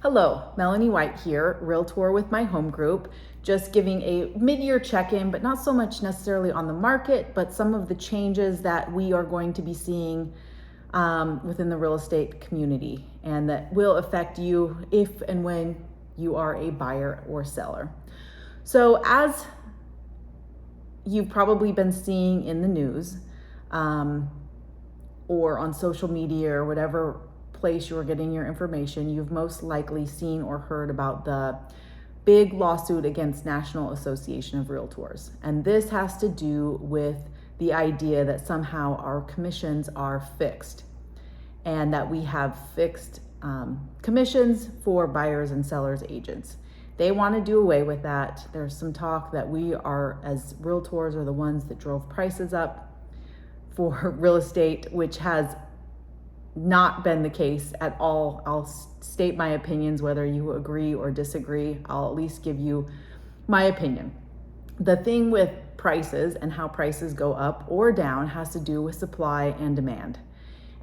Hello, Melanie White here, Realtor with my home group. Just giving a mid-year check-in, but not so much necessarily on the market, but some of the changes that we are going to be seeing within the real estate community and that will affect you if and when you are a buyer or seller. So as you've probably been seeing in the news or on social media or whatever place you're getting your information, you've most likely seen or heard about the big lawsuit against National Association of Realtors. And this has to do with the idea that somehow our commissions are fixed and that we have fixed commissions for buyers and sellers agents. They want to do away with that. There's some talk that we are, as realtors, are the ones that drove prices up for real estate, which has not been the case at all. I'll state my opinions, whether you agree or disagree. I'll at least give you my opinion. The thing with prices and how prices go up or down has to do with supply and demand.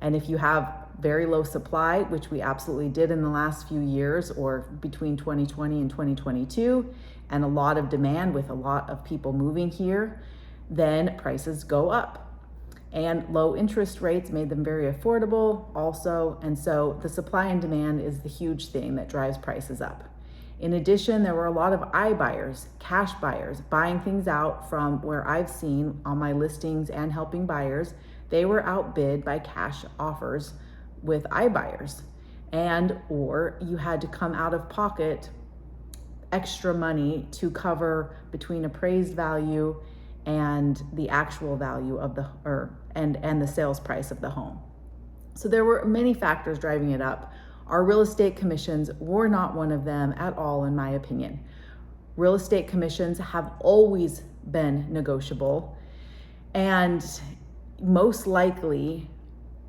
And if you have very low supply, which we absolutely did in the last few years or between 2020 and 2022, and a lot of demand with a lot of people moving here, then prices go up. And low interest rates made them very affordable also. And so the supply and demand is the huge thing that drives prices up. In addition, there were a lot of iBuyers, cash buyers, buying things out from where I've seen on my listings and helping buyers. They were outbid by cash offers with iBuyers, and or you had to come out of pocket extra money to cover between appraised value and the actual value of the and the sales price of the home. So there were many factors driving it up. Our real estate commissions were not one of them at all, in my opinion. Real estate commissions have always been negotiable, and most likely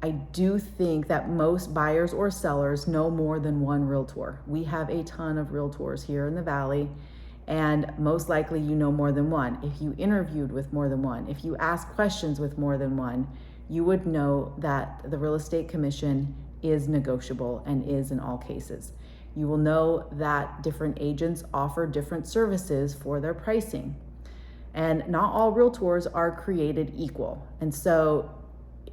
I do think that most buyers or sellers know more than one realtor. We have a ton of realtors here in the Valley, and most likely you know more than one. If you interviewed with more than one, if you asked questions with more than one, you would know that the real estate commission is negotiable and is in all cases. You will know that different agents offer different services for their pricing. And not all realtors are created equal. And so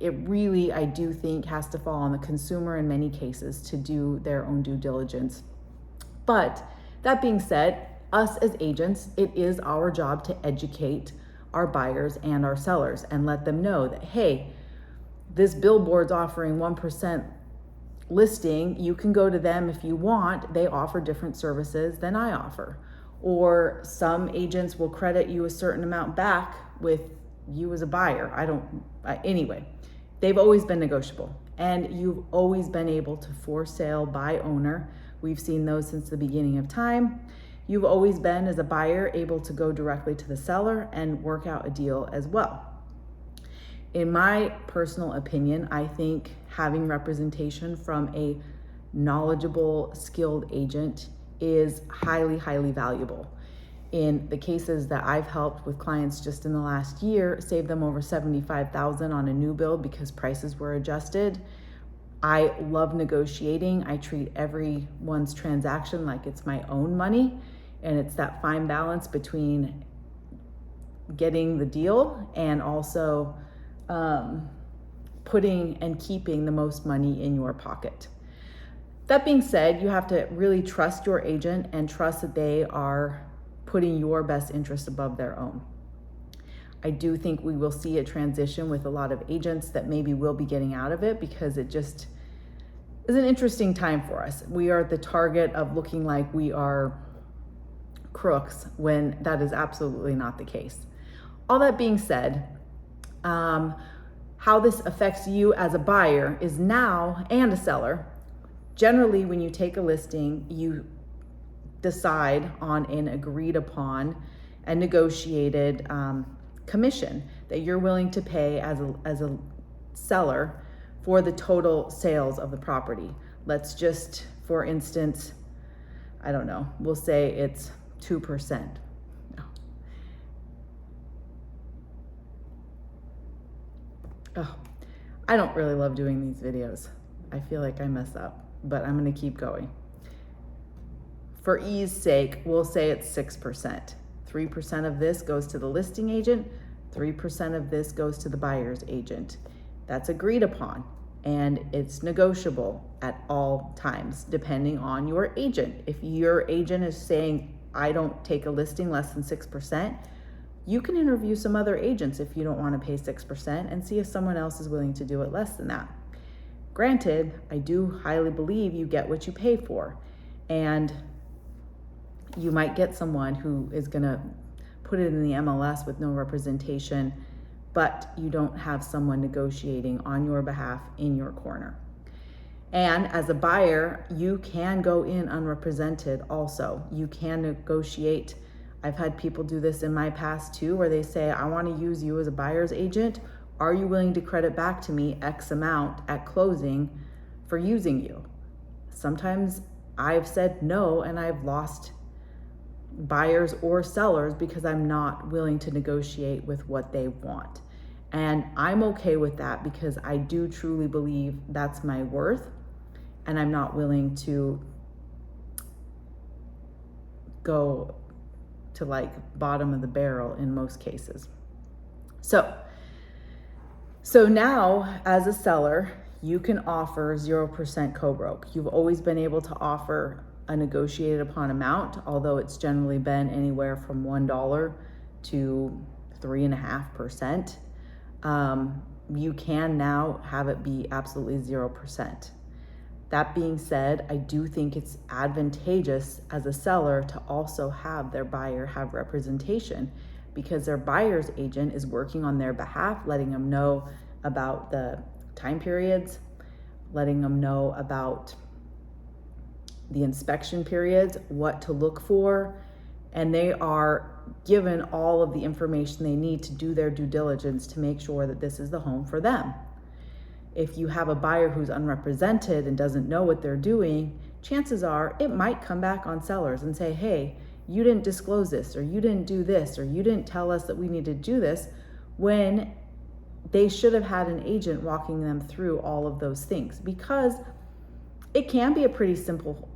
it really, I do think, has to fall on the consumer in many cases to do their own due diligence. But that being said, us as agents, it is our job to educate our buyers and our sellers and let them know that, hey, this billboard's offering 1% listing. You can go to them if you want. They offer different services than I offer. Or some agents will credit you a certain amount back with you as a buyer. Anyway, they've always been negotiable, and you've always been able to for sale by owner. We've seen those since the beginning of time. You've always been, as a buyer, able to go directly to the seller and work out a deal as well. In my personal opinion, I think having representation from a knowledgeable, skilled agent is highly, highly valuable. In the cases that I've helped with clients just in the last year, saved them over $75,000 on a new build because prices were adjusted. I love negotiating. I treat everyone's transaction like it's my own money, and it's that fine balance between getting the deal and also putting and keeping the most money in your pocket. That being said, you have to really trust your agent and trust that they are putting your best interest above their own. I do think we will see a transition with a lot of agents that maybe will be getting out of it because it just is an interesting time for us. We are the target of looking like we are crooks when that is absolutely not the case. All that being said, how this affects you as a buyer is now, and a seller. Generally, when you take a listing, you decide on an agreed upon and negotiated commission that you're willing to pay as a seller for the total sales of the property. Let's just, for instance, I don't know, we'll say it's 2%. Oh, I don't really love doing these videos. I feel like I mess up, but I'm gonna keep going. for ease sake, we'll say it's 6%. 3% of this goes to the listing agent, 3% of this goes to the buyer's agent. That's agreed upon, and it's negotiable at all times, depending on your agent. If your agent is saying, I don't take a listing less than 6%, you can interview some other agents if you don't want to pay 6% and see if someone else is willing to do it less than that. Granted, I do highly believe you get what you pay for, and you might get someone who is going to put it in the MLS with no representation, but you don't have someone negotiating on your behalf in your corner. And as a buyer, you can go in unrepresented also. You can negotiate. I've had people do this in my past too, where they say, I want to use you as a buyer's agent. Are you willing to credit back to me X amount at closing for using you? Sometimes I've said no, and I've lost buyers or sellers because I'm not willing to negotiate with what they want. And I'm okay with that because I do truly believe that's my worth, and I'm not willing to go to like bottom of the barrel in most cases. So now as a seller, you can offer 0% co-broke. You've always been able to offer a negotiated upon amount, although it's generally been anywhere from $1 to 3.5%. You can now have it be absolutely 0%. That being said, I do think it's advantageous as a seller to also have their buyer have representation, because their buyer's agent is working on their behalf, letting them know about the time periods, letting them know about the inspection periods, what to look for, and they are given all of the information they need to do their due diligence to make sure that this is the home for them. If you have a buyer who's unrepresented and doesn't know what they're doing, chances are it might come back on sellers and say, hey, you didn't disclose this, or you didn't do this, or you didn't tell us that we need to do this, when they should have had an agent walking them through all of those things, because it can be a pretty simple,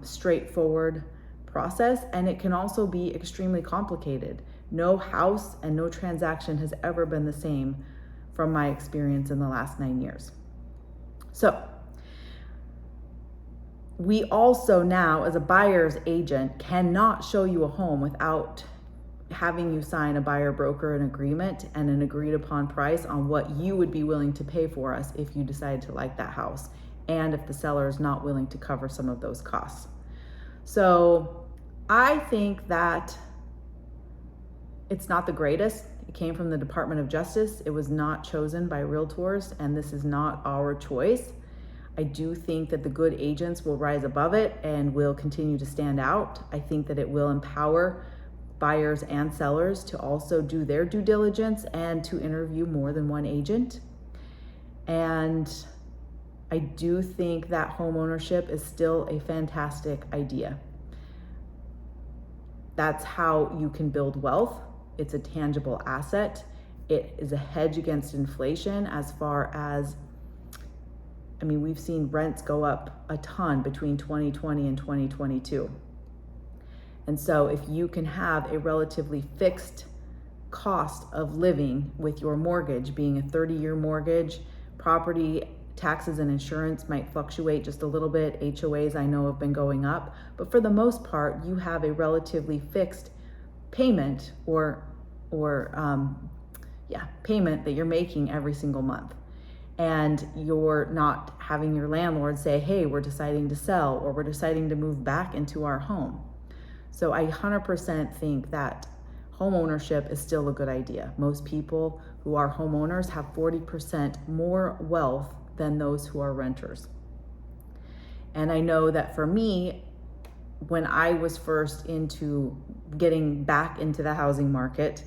straightforward process, and it can also be extremely complicated. No house and no transaction has ever been the same from my experience in the last 9 years. So we also now, as a buyer's agent, cannot show you a home without having you sign a buyer broker an agreement and an agreed upon price on what you would be willing to pay for us if you decide to like that house, and if the seller is not willing to cover some of those costs. So I think that it's not the greatest. It came from the Department of Justice. It was not chosen by Realtors, and this is not our choice. I do think that the good agents will rise above it and will continue to stand out. I think that it will empower buyers and sellers to also do their due diligence and to interview more than one agent. And I do think that home ownership is still a fantastic idea. That's how you can build wealth. It's a tangible asset. It is a hedge against inflation, as far as, we've seen rents go up a ton between 2020 and 2022. And so if you can have a relatively fixed cost of living with your mortgage being a 30-year mortgage, property taxes and insurance might fluctuate just a little bit. HOAs I know have been going up, but for the most part, you have a relatively fixed payment payment that you're making every single month. And you're not having your landlord say, hey, we're deciding to sell, or we're deciding to move back into our home. So I 100% think that home ownership is still a good idea. Most people who are homeowners have 40% more wealth than those who are renters. And I know that for me, when I was first into getting back into the housing market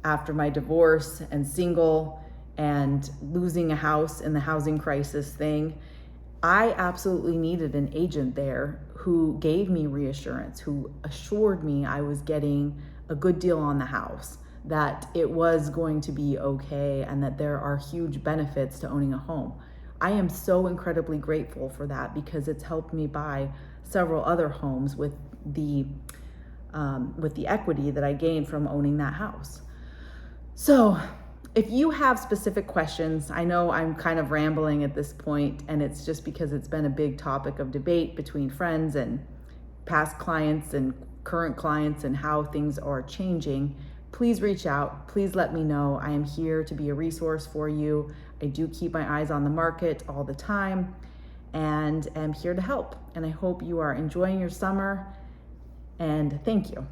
after my divorce and single and losing a house in the housing crisis thing, I absolutely needed an agent there who gave me reassurance, who assured me I was getting a good deal on the house, that it was going to be okay, and that there are huge benefits to owning a home. I am so incredibly grateful for that because it's helped me buy several other homes with the equity that I gained from owning that house. So if you have specific questions, I know I'm kind of rambling at this point, and it's just because it's been a big topic of debate between friends and past clients and current clients and how things are changing. Please reach out. Please let me know. I am here to be a resource for you. I do keep my eyes on the market all the time and am here to help. And I hope you are enjoying your summer. And thank you.